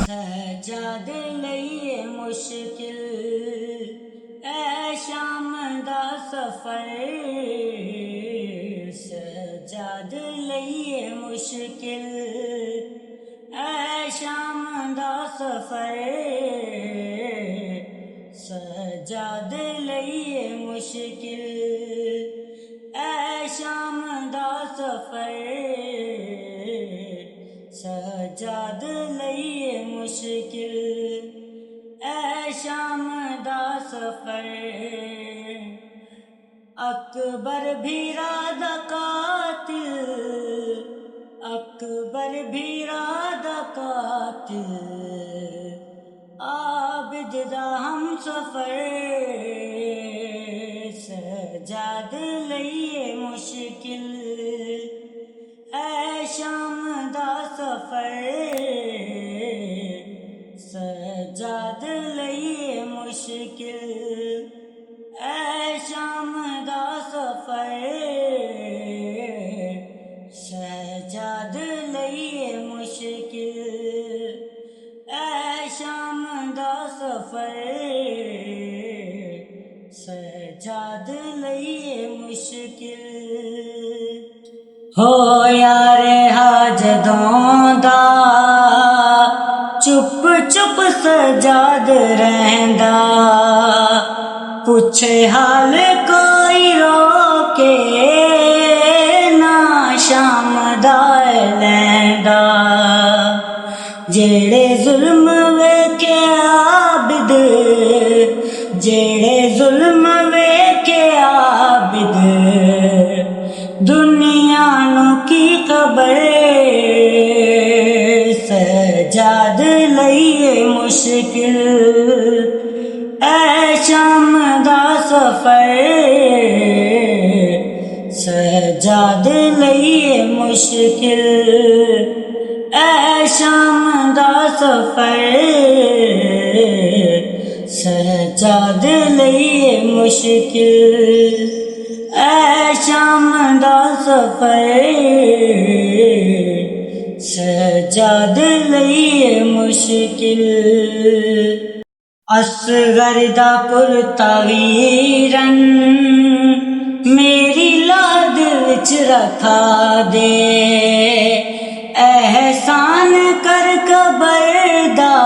सजादे लईए मुश्किल ऐ शाम दा सफर, सजादे लईए मुश्किल ऐ शाम दा सफर, सजादे लईए मुश्किल ऐ शाम दा सफर, सजाद लईए मुश्किल ऐ शाम दा सफर। अकबर भी रादा कातिल, अकबर भी रादा कातिल, आबिद दा हम सफर, सजाद लईए मुश्किल ऐ शाम दा सफर, सजाद लईए मुश्किल ऐ शाम दा सफर, सजाद लईए मुश्किल ऐ शाम दा सफर, सजाद लईए मुश्किल। हो यारे हाजदों दा चुप चुप सजाद रहंदा, पुछे हाल कोई रोके ना शाम दा लैंदा, जेड़े जुल्म वेखे आबिद, जेड़े जुल्म वेखे आबिद, दुनिया नू की खबर, सजाद लईए मुश्किल ऐ शाम दा सफर, सजाद लईए मुश्किल ऐ शाम दा सफर, सजाद लईए मुश्किल ऐ शाम दा सफर, सजाद लईए मुश्किल। असगर दा पुरतावीरन मेरी लाद विच रखा दे, एहसान कर कबर दा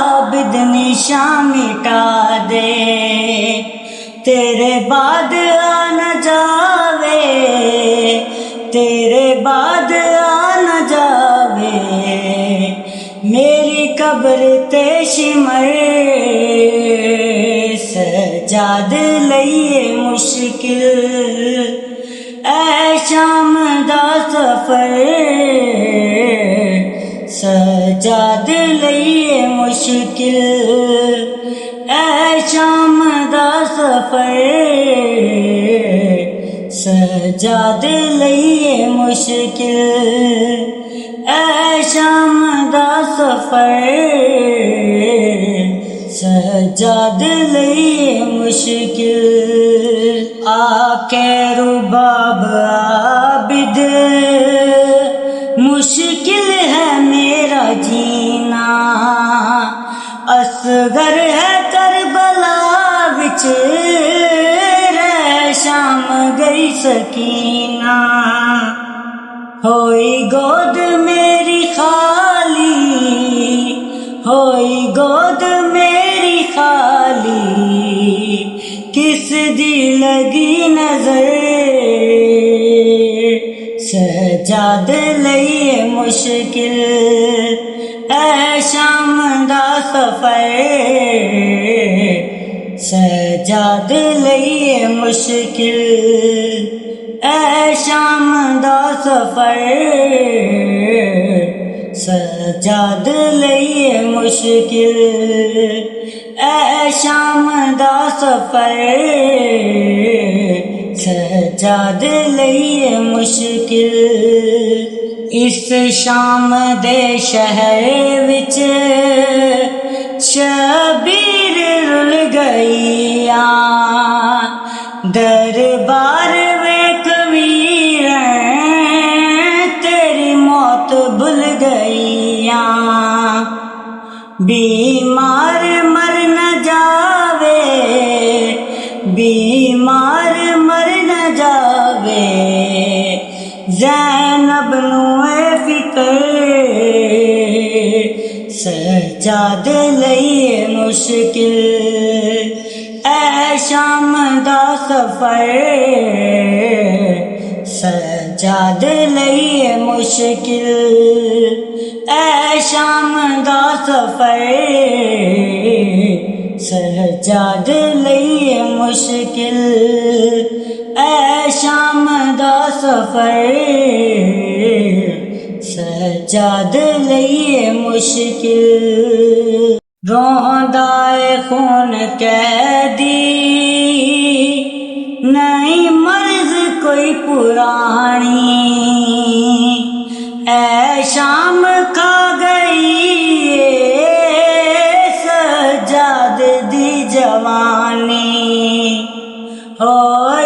आबिद निशा मिटा दे, तेरे बाद आ न जावे, तेरे बाद आ न जावे मेरी कब्र ते शिमर, सजाद लईए मुश्किल ऐ शाम दा सफर, सजाद लईए मुश्किल ऐ शाम दा सफर, सजाद लईए मुश्किल ऐ शाम दा सफर, सजाद लईए मुश्किल। आके रुबाब आबिद मुश्किल है मेरा जीना, असगर है करबला विच रे शाम गई सकीना, होई गोद मेरी खाली, होई गोद मेरी खाली, किस दी लगी नजर, सजाद लईए मुश्किल ऐ शाम दा सफर, सजाद लईए मुश्किल ऐ शाम दा सफर, सजाद लईए मुश्किल ऐ शाम दा सफर, सजाद लईए मुश्किल। इस शाम दे शहर विच शबीर गईया दरबार वेख वीर तेरी मौत भुल गईया बीमार मर न जावे बीमार मर न जावे ज़ैनब नूं फिकर सजाद लईए मुश्किल ऐ शाम दा सफर सजाद लईए मुश्किल ऐ शाम दा सफर सजाद लईए मुश्किल ऐ शाम दा सफर सजाद लईए मुश्किल रोंदा ए खून कैदी नहीं मर्ज कोई पुरानी ऐ शाम खा गई सजाद दी जवानी हो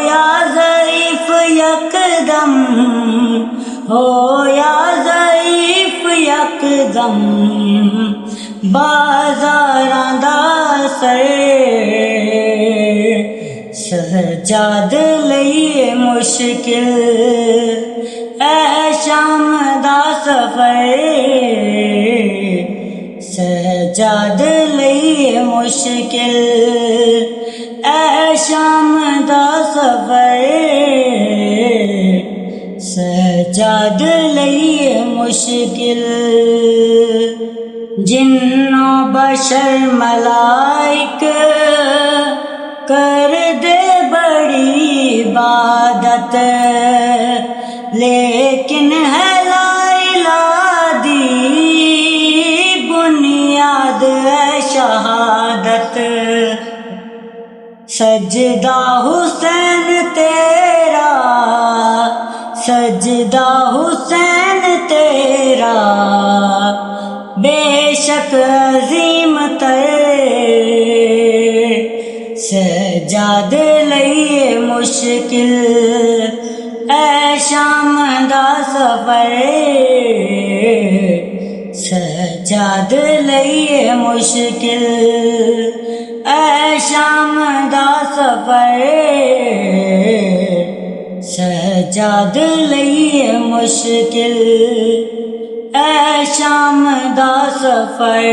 या ज़ईफ़ यकदम हो या ज़ईफ़ यकदम बाज़ारां दा सर सजाद लईए मुश्किल ऐ शाम दा सफर सजाद लईए मुश्किल ऐ शाम दा सफर सजाद लईए मुश्किल जिन्नो बशर मलाइक कर दे बड़ी इबादत लेकिन है ला इलाहा दी बुनियाद है शहादत सजदा हुसैन तेरा सजदा हुसैन तेरा बेशक अजीम तर सजाद लईए मुश्किल ऐ शाम दा सफर सजाद लईए मुश्किल ऐ शाम दा सफर सजाद लईए मुश्किल ऐ शाम दा सफर